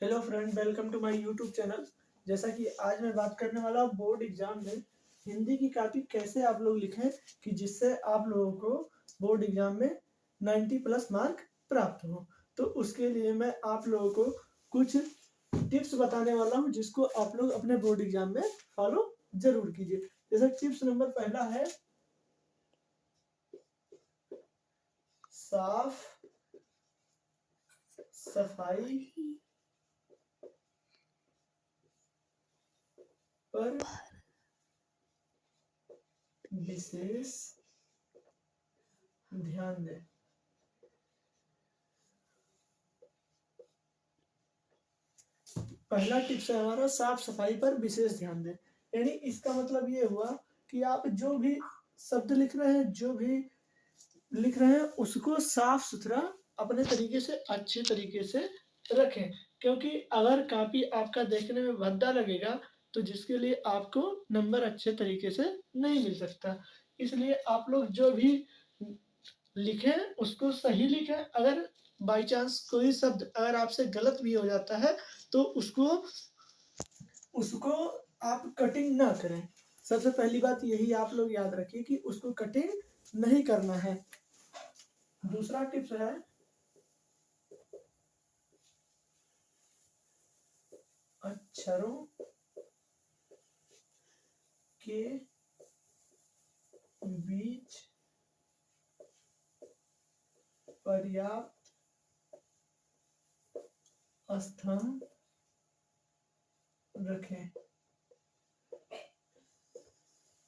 Hello friend, welcome to my YouTube channel. जैसा कि आज मैं बात करने वाला हूँ बोर्ड एग्जाम में हिंदी की कॉपी कैसे आप लोग लिखें कि जिससे आप लोगों को बोर्ड एग्जाम में 90 प्लस मार्क प्राप्त हो। तो उसके लिए मैं आप लोगों को कुछ टिप्स बताने वाला हूँ जिसको आप लोग अपने बोर्ड एग्जाम में फॉलो जरूर कीजिए। जैसे टिप्स नंबर पहला है साफ सफाई पर विशेष ध्यान दें। पहला टिप्स है हमारा साफ सफाई पर विशेष ध्यान दें। यानी इसका मतलब ये हुआ कि आप जो भी शब्द लिख रहे हैं, जो भी लिख रहे हैं उसको साफ सुथरा अपने तरीके से अच्छे तरीके से रखें। क्योंकि अगर कॉपी आपका देखने में भद्दा लगेगा तो जिसके लिए आपको नंबर अच्छे तरीके से नहीं मिल सकता। इसलिए आप लोग जो भी लिखें उसको सही लिखें। अगर बाई चांस कोई शब्द अगर आपसे गलत भी हो जाता है तो उसको उसको आप कटिंग ना करें। सबसे पहली बात यही आप लोग याद रखिए कि उसको कटिंग नहीं करना है। दूसरा टिप्स है अक्षरों के बीच पर्याप्त स्थान रखें।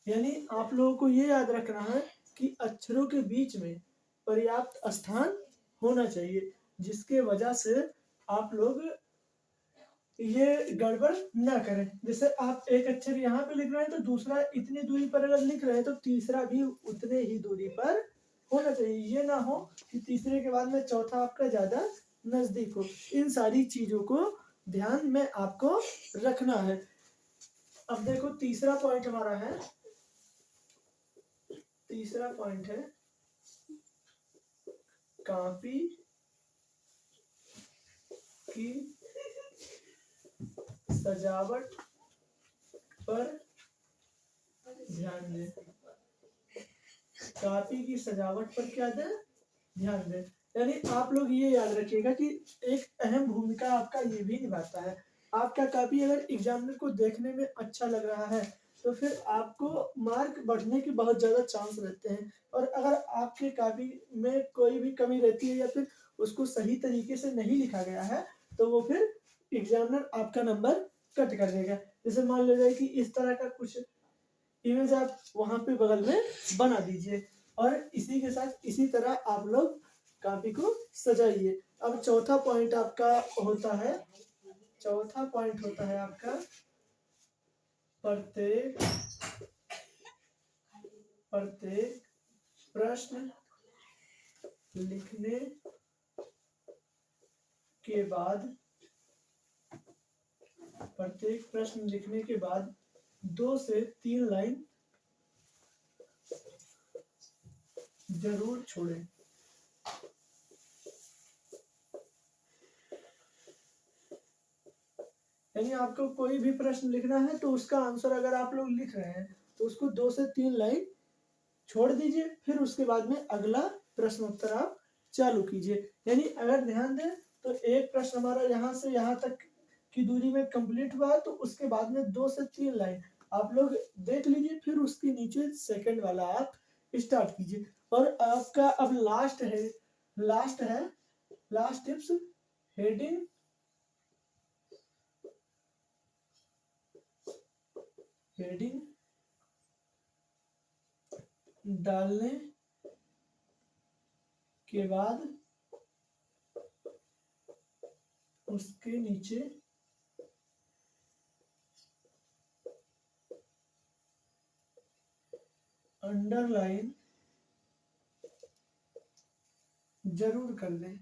यानी आप लोगों को ये याद रखना है कि अक्षरों के बीच में पर्याप्त स्थान होना चाहिए, जिसके वजह से आप लोग ये गड़बड़ ना करें। जैसे आप एक अक्षर यहाँ पे लिख रहे हैं तो दूसरा इतनी दूरी पर अगर लिख रहे हैं तो तीसरा भी उतने ही दूरी पर होना चाहिए। ये ना हो कि तीसरे के बाद में चौथा आपका ज्यादा नजदीक हो। इन सारी चीजों को ध्यान में आपको रखना है। अब देखो तीसरा पॉइंट हमारा है, तीसरा पॉइंट है कॉपी की सजावट पर ध्यान दें। कॉपी की सजावट पर क्या दें? ध्यान दें। यानी आप लोग ये याद रखिएगा कि एक अहम भूमिका आपका ये भी निभाता है। आपका कॉपी अगर एग्जामिनर को देखने में अच्छा लग रहा है तो फिर आपको मार्क बढ़ने के बहुत ज़्यादा चांस रहते हैं। और अगर आपके कॉपी में कोई भी कमी रहती है या फिर उसको सही तरीके से नहीं लिखा गया है तो वो फिर एग्जामिनर आपका नंबर कट कर देगा। जैसे मान लीजिए कि इस तरह का कुछ इमेज आप वहां पे बगल में बना दीजिए और इसी के साथ इसी तरह आप लोग कॉपी को सजाइए। अब चौथा पॉइंट आपका होता है, चौथा पॉइंट होता है आपका प्रत्येक प्रत्येक प्रश्न लिखने के बाद, प्रत्येक प्रश्न लिखने के बाद 2 से 3 लाइन जरूर छोड़ें। यानी आपको कोई भी प्रश्न लिखना है तो उसका आंसर अगर आप लोग लिख रहे हैं तो उसको 2 से 3 लाइन छोड़ दीजिए, फिर उसके बाद में अगला प्रश्न उत्तर आप चालू कीजिए। यानी अगर ध्यान दें तो एक प्रश्न हमारा यहाँ से यहाँ तक की दूरी में कंप्लीट हुआ तो उसके बाद में 2 से 3 लाइन आप लोग देख लीजिए, फिर उसके नीचे सेकंड वाला आप स्टार्ट कीजिए। और आपका अब लास्ट है, लास्ट टिप्स हेडिंग हेडिंग डालने के बाद उसके नीचे अंडरलाइन जरूर कर लें।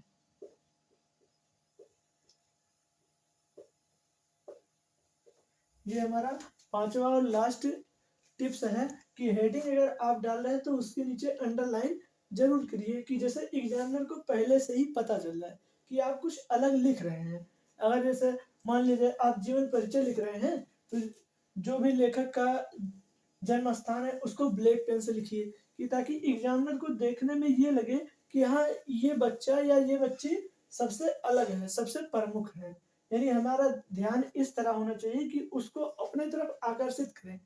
ये हमारा पांचवा और लास्ट टिप्स है कि हेडिंग अगर आप डाल रहे हैं तो उसके नीचे अंडरलाइन जरूर करिए कि जैसे एग्जामिनर को पहले से ही पता चल जाए कि आप कुछ अलग लिख रहे हैं। अगर जैसे मान लीजिए आप जीवन परिचय लिख रहे हैं, तो जो भी लेखक का जन्म स्थान है उसको ब्लैक पेन से लिखिए, कि ताकि एग्जामिनर को देखने में ये लगे कि हाँ ये बच्चा या ये बच्ची सबसे अलग है, सबसे प्रमुख है। यानी हमारा ध्यान इस तरह होना चाहिए कि उसको अपने तरफ आकर्षित करें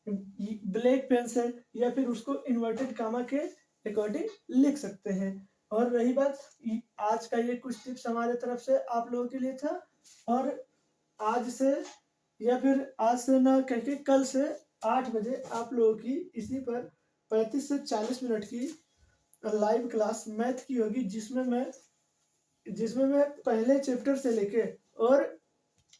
ब्लैक पेन से, या फिर उसको इन्वर्टेड कामा के अकॉर्डिंग लिख सकते हैं। और रही बात, आज का ये कुछ टिप्स हमारे तरफ से आप लोगों के लिए था। और आज से या फिर आज से ना कह के कल से 8 बजे आप लोगों की इसी पर 35 से 40 मिनट की लाइव क्लास मैथ की होगी, जिसमें मैं पहले चैप्टर से लेके और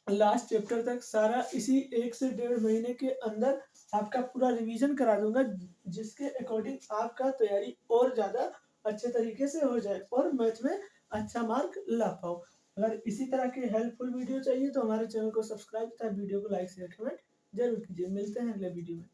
लास्ट चैप्टर तक सारा इसी 1 से 1.5 महीने के अंदर आपका पूरा रिवीजन करा दूंगा, जिसके अकॉर्डिंग आपका तैयारी और ज़्यादा अच्छे तरीके से हो जाए और मैथ में अच्छा मार्क ला पाओ। अगर इसी तरह के हेल्पफुल वीडियो चाहिए तो हमारे चैनल को सब्सक्राइब तथा वीडियो को लाइक शेयर कमेंट जरूर कीजिए। मिलते हैं अगले वीडियो में।